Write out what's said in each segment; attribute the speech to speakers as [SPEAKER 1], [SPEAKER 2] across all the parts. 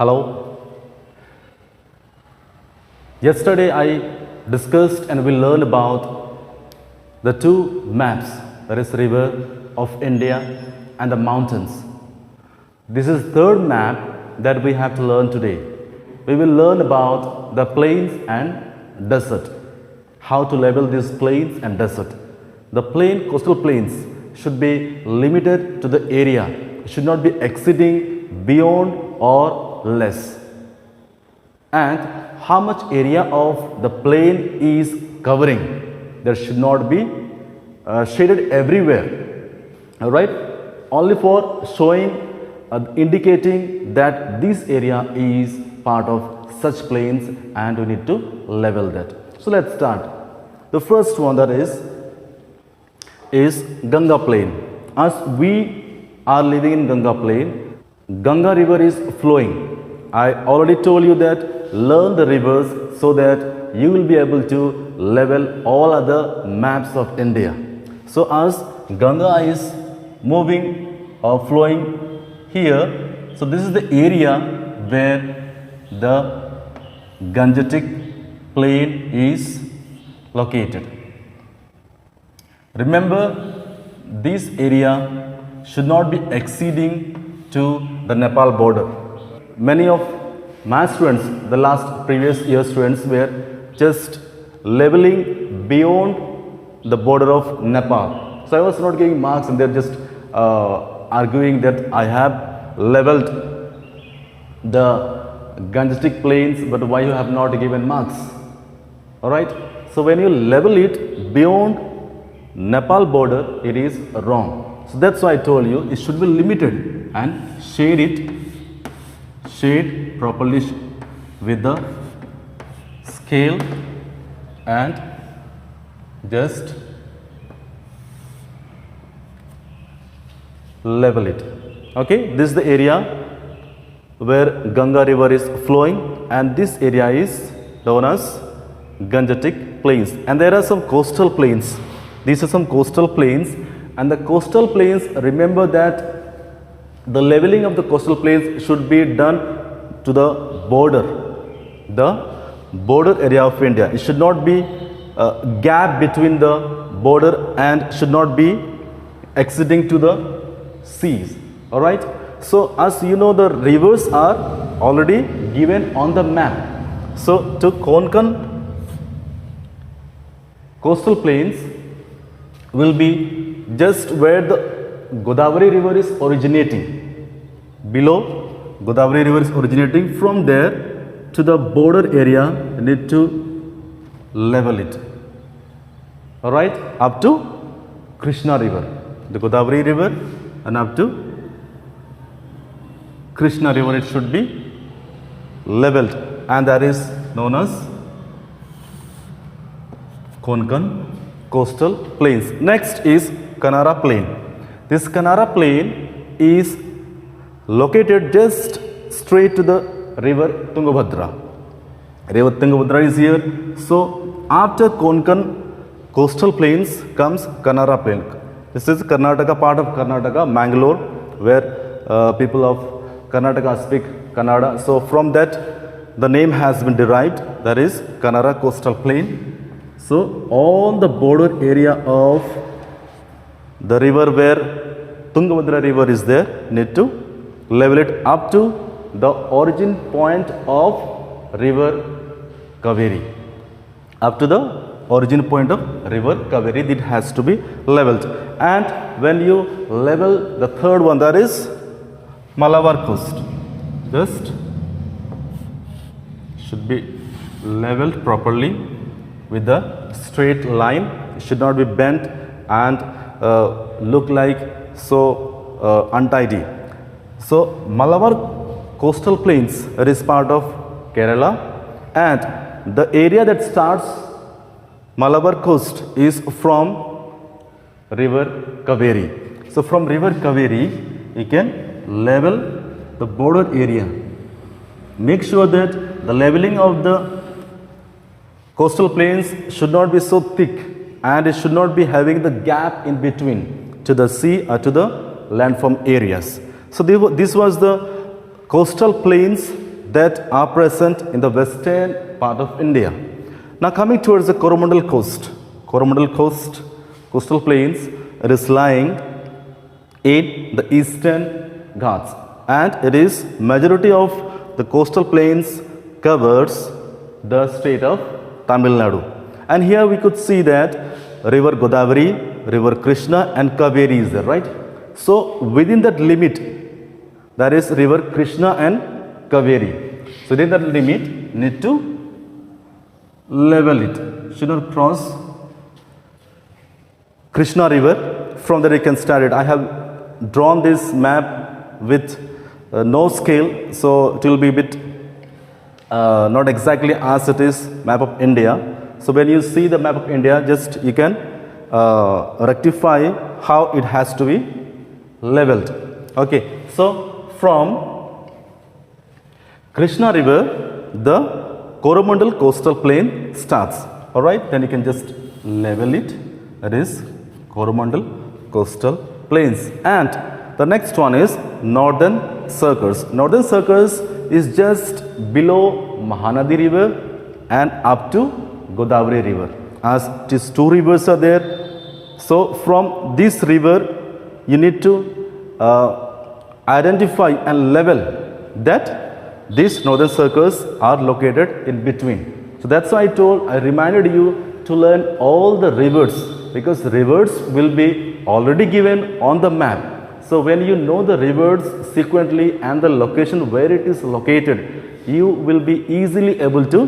[SPEAKER 1] Hello. Yesterday I discussed and we learned about the two maps, that is river of India and the mountains. This is third map that we have to learn today. We will learn about the plains and desert. How to label these plains and desert. The coastal plains should be limited to the area. It should not be exceeding beyond or less. And how much area of the plain is covering. There should not be shaded everywhere. Alright? Only for showing, indicating that this area is part of such plains and we need to level that. So let's start. The first one that is Ganga plain. As we are living in Ganga plain, Ganga river is flowing. I already told you that learn the rivers so that you will be able to level all other maps of India. So as Ganga is moving or flowing here, so this is the area where the Gangetic plain is located. Remember, this area should not be exceeding to the Nepal border. Many of my students, the previous year students, were just leveling beyond the border of Nepal. So I was not giving marks and they're just arguing that I have leveled the Gangetic plains, but why you have not given marks? Alright? So when you level it beyond Nepal border, it is wrong. So that's why I told you it should be limited and shade properly with the scale and just level it. Okay, this is the area where Ganga river is flowing and this area is known as Gangetic plains, and there are some coastal plains. These are some coastal plains, and the coastal plains, remember that the leveling of the coastal plains should be done to the border area of India. It should not be a gap between the border and should not be exceeding to the seas. Alright? So as you know, the rivers are already given on the map. So to Konkan coastal plains will be just where the Godavari river is originating. Below Godavari river is originating, from there to the border area you need to level it. Alright, up to Krishna river, the Godavari river, and up to Krishna river it should be leveled, and that is known as Konkan coastal plains. Next is Kanara plain. This Kanara plain is located just straight to the river Tungabhadra. River Tungabhadra is here. So after Konkan coastal plains comes Kanara plain. This is Karnataka, part of Karnataka, Mangalore, where people of Karnataka speak Kannada. So from that the name has been derived, that is Kanara coastal plain. So on the border area of the river where Tungabhadra river is there, need to level it up to the origin point of river Kaveri. Up to the origin point of river Kaveri, it has to be leveled. And when you level the third one, that is Malabar coast, just should be leveled properly with the straight line. It should not be bent and look like so untidy. So Malabar coastal plains, it is part of Kerala, and the area that starts Malabar coast is from river Kaveri. So from river Kaveri you can level the border area. Make sure that the leveling of the coastal plains should not be so thick and it should not be having the gap in between to the sea or to the landform areas. So this was the coastal plains that are present in the western part of India. Now coming towards the Coromandel coast. Coromandel coast, coastal plains, it is lying in the eastern Ghats, and it is majority of the coastal plains covers the state of Tamil Nadu. And here we could see that river Godavari, river Krishna and Kaveri is there, right? So within that limit, that is river Krishna and Kaveri. So within that limit, need to level it. Should not cross Krishna river. From there you can start it. I have drawn this map with no scale, so it will be a bit not exactly as it is map of India. So when you see the map of India, just you can rectify how it has to be leveled. Okay, so from Krishna river, the Coromandel coastal plain starts. All right, then you can just level it. That is Coromandel coastal plains. And the next one is Northern Circus. Northern Circus is just below Mahanadi river and up to Godavari river. As it is two rivers are there, so from this river you need to identify and level that these northern circles are located in between. So that's why I reminded you to learn all the rivers, because rivers will be already given on the map. So when you know the rivers sequentially and the location where it is located, you will be easily able to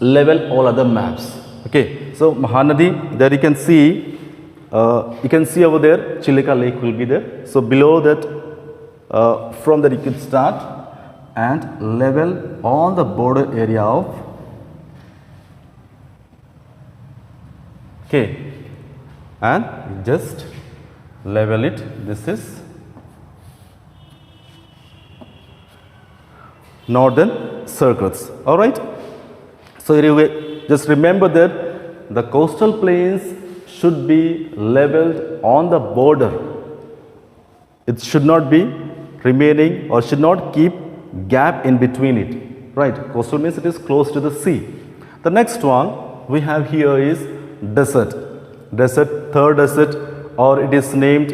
[SPEAKER 1] level all other maps. Okay, so Mahanadi, there you can see over there Chilika Lake will be there. So below that, from there you can start and level all the border area of, okay, and just level it. This is Northern Circles. All right. So anyway, just remember that the coastal plains should be leveled on the border. It should not be remaining or should not keep gap in between it. Right, coastal means it is close to the sea. The next one we have here is desert. Desert, third desert, or it is named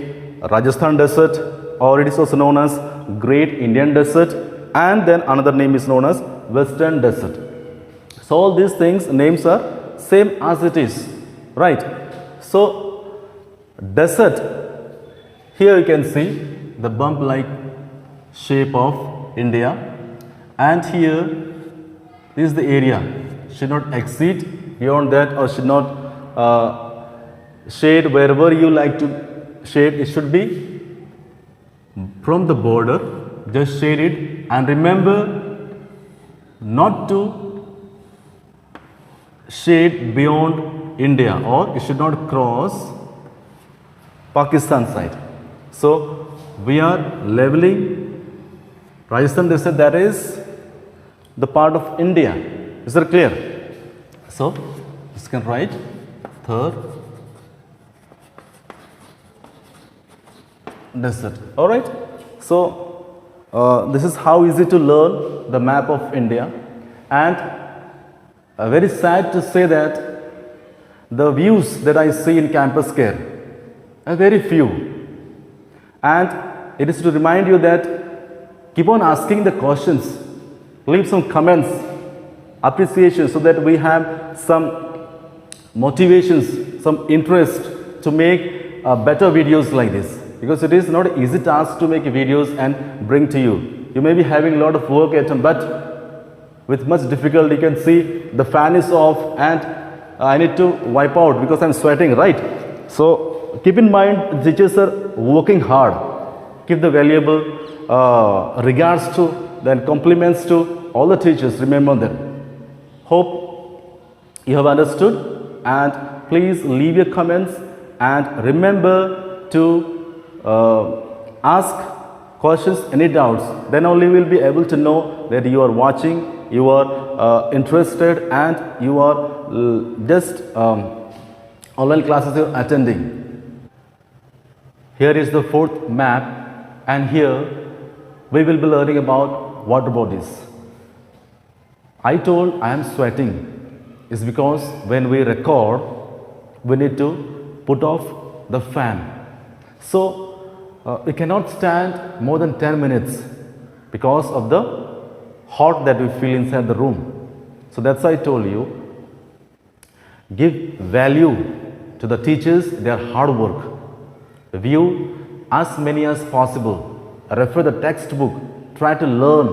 [SPEAKER 1] Rajasthan desert, or it is also known as Great Indian Desert, and then another name is known as Western Desert. So all these things, names are same as it is, right? So desert, here you can see the bump like shape of India, and here this is the area, should not exceed beyond that, or should not shade wherever you like to shade. It should be from the border, just shade it, and remember not to shade beyond India, or you should not cross Pakistan side. So we are leveling Rajasthan desert, that is the part of India. Is that clear? So you can write third desert. All right. So this is how easy to learn the map of India, and very sad to say that the views that I see in campus care are very few, and it is to remind you that keep on asking the questions, leave some comments, appreciation, so that we have some motivations, some interest to make better videos like this, because it is not an easy task to make videos and bring to you. You may be having a lot of work at home, but with much difficulty you can see the fan is off and I need to wipe out because I'm sweating, right? So keep in mind, teachers are working hard. Give the valuable regards to, then compliments to all the teachers. Remember them. Hope you have understood, and please leave your comments, and remember to ask questions, any doubts. Then only we will be able to know that you are watching, you are interested, and you are just online classes you are attending. Here is the fourth map, and here we will be learning about water bodies. I told I am sweating is because when we record, we need to put off the fan. So we cannot stand more than 10 minutes because of the hot that we feel inside the room. So that's why I told you, give value to the teachers, their hard work. View as many as possible. Refer the textbook. Try to learn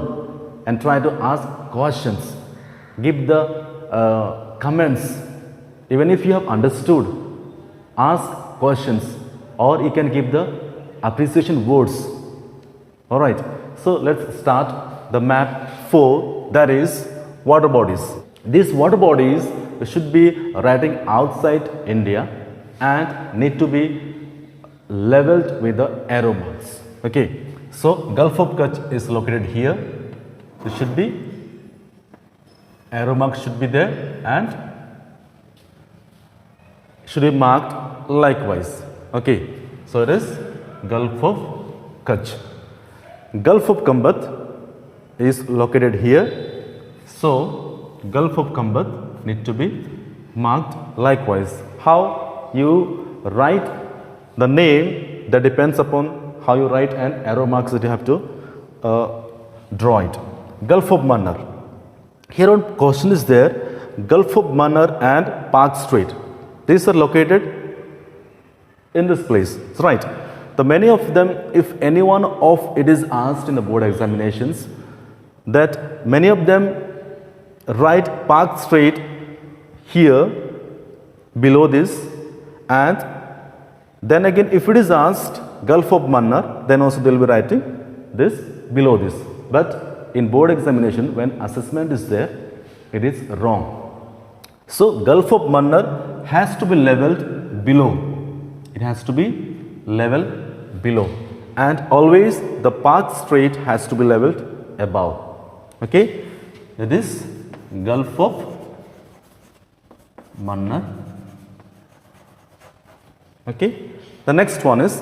[SPEAKER 1] and try to ask questions. Give the comments. Even if you have understood, ask questions, or you can give the appreciation words. All right. So let's start the map 4, that is water bodies. These water bodies should be writing outside India and need to be leveled with the arrow marks. Okay. So Gulf of Kutch is located here. It should be arrow mark should be there and should be marked likewise. Okay. So it is Gulf of Kutch. Gulf of Kambat is located here. So Gulf of Kambat need to be marked likewise. How you write the name, that depends upon how you write and arrow marks that you have to draw it. Gulf of Mannar. Here on question is there, Gulf of Mannar and Park Strait. These are located in this place. That's right. The many of them, if any one of it is asked in the board examinations, that many of them write Park Strait here below this, and then again if it is asked Gulf of Mannar, then also they will be writing this below this. But in board examination, when assessment is there, it is wrong. So Gulf of Mannar has to be leveled below. It has to be leveled below, and always the Park Strait has to be leveled above. Okay, it is Gulf of Mannar. Okay, the next one is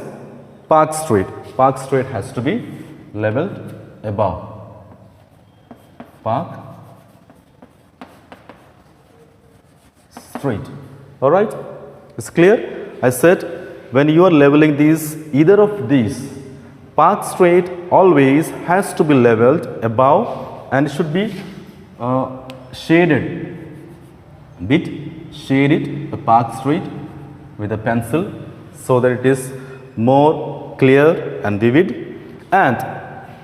[SPEAKER 1] Park Strait. Park Strait has to be leveled above. Park Strait. All right, it's clear. I said when you are leveling these, either of these, Park Strait always has to be leveled above and should be shaded. Shade the Park Strait with a pencil so that it is more clear and vivid. And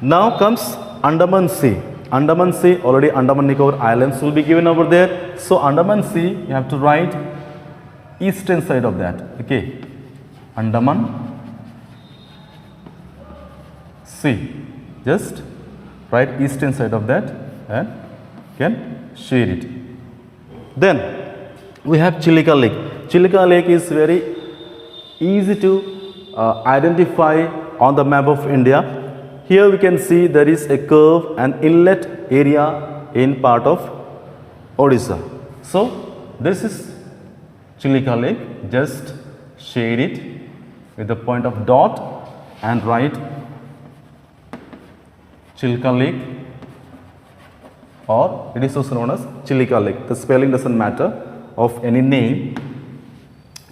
[SPEAKER 1] now comes Andaman Sea. Andaman Sea, already Andaman Nicobar Islands will be given over there. So Andaman Sea, you have to write eastern side of that. Okay, Andaman Sea. Just write eastern side of that and can shade it. Then we have Chilika Lake. Chilika Lake is very easy to identify on the map of India. Here we can see there is a curve and inlet area in part of Odisha. So this is Chilika Lake. Just shade it with the point of dot and write Chilka Lake, or it is also known as Chilika Lake. The spelling doesn't matter of any name.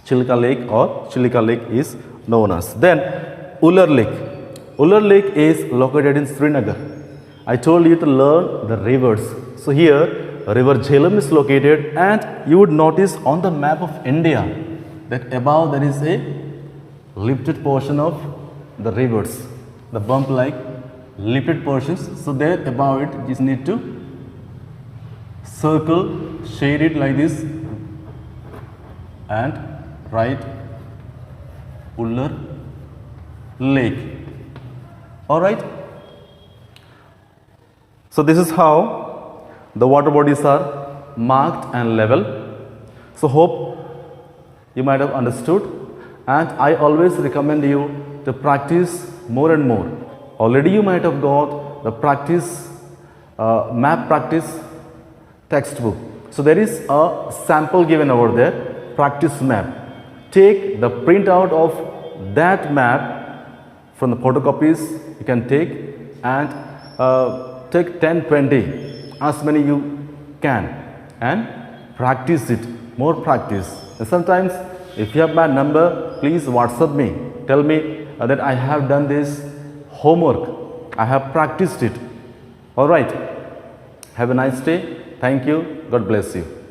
[SPEAKER 1] Chilka Lake or Chilika Lake is known as. Then Ular Lake. Ular Lake is located in Srinagar. I told you to learn the rivers. So here River Jhelum is located, and you would notice on the map of India that above there is a lifted portion of the rivers, the bump like lifted portions. So there above it, you just need to circle, shade it like this and write Ular Lake. All right. So this is how the water bodies are marked and level. So hope you might have understood, and I always recommend you to practice more and more. Already you might have got the practice map practice textbook. So there is a sample given over there, practice map. Take the printout of that map from the photocopies you can take, and take 10, 20, as many you can and practice it, more practice. And sometimes if you have my number, please WhatsApp me, tell me that I have done this homework, I have practiced it. All right, have a nice day. Thank you. God bless you.